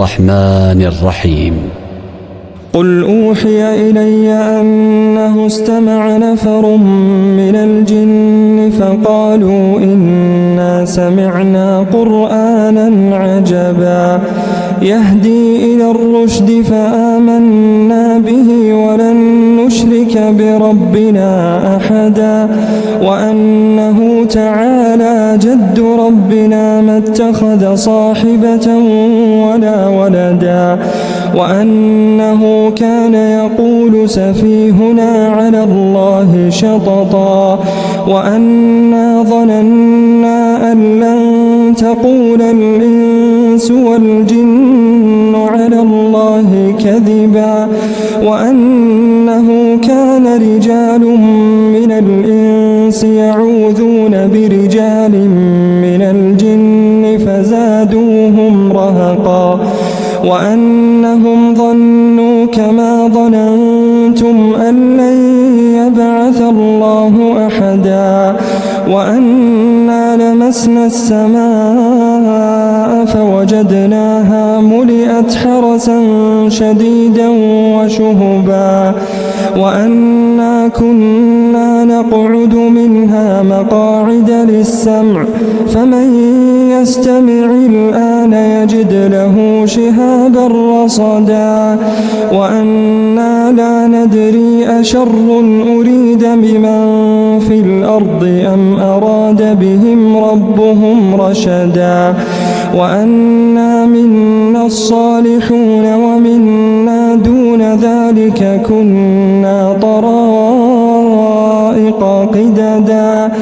الرحمن الرحيم. قل أوحي إلي أنه استمع نفر من الجن فقالوا إنا سمعنا قرآنا عجبا يهدي إلى الرشد فآمنا به ولن نشرك بربنا أحدا وأنه تعالى جد ربنا ما اتخذ صاحبة ولا ولدا وأنه كان يقول سفيهنا على الله شططا وأنا ظننا أن لن تقول الإنس والجن على الله كذبا وأنه كان رجال من الإنس يعوذون برجال من الجن فزادوهم رهقا وأنهم ظنوا كما ظننتم أن لن يبعث الله أحدا وأنا لمسنا السماء فوجدناها ملئت حرسا شديدا وشهبا وأنا كنا نقعد منها مقاعد للسمع فمن يستمع الآن يجد له شهابا رصدا وأنا لا ندري أشر أريد بمن في الأرض أم أراد بهم ربهم رشدا وأنا منا الصالحون ومنا دون ذلك كنا طرائق قددا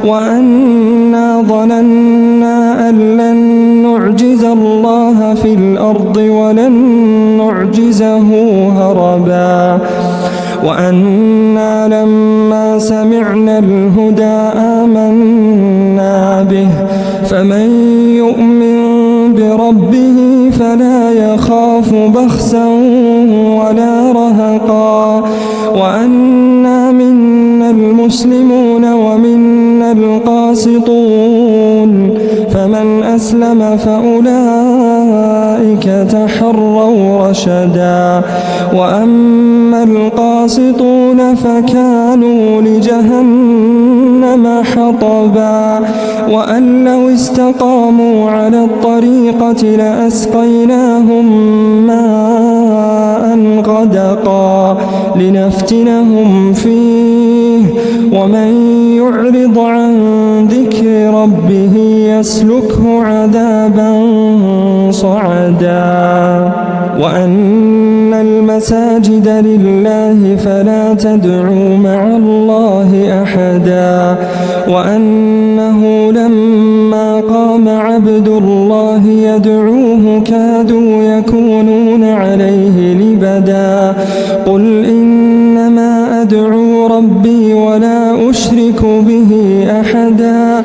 وأنا ظننا أن لن نعجز الله في الأرض ولن نعجزه هربا وأنا لما سمعنا الهدى آمنا به فمن يؤمن بربه فلا يخاف بخسا ولا رهقا وأنا منا المسلمون ومنا القاسطون فمن أسلم فأولئك تحروا رشدا وأما القاسطون فكانوا لجهنم حطبا وأن لو استقاموا على الطريقة لأسقيناهم ماء غدقا لنفتنهم فيه ومن يعرض عن ذكر ربه يسلكه عذابا صعدا وأن المساجد لله فلا تدعوا مع الله أحدا وأنه لما قام عبد الله يدعوه كادوا يكونون عليه لبدا قل إنما أدعو ربي ولا أشرك به أحدا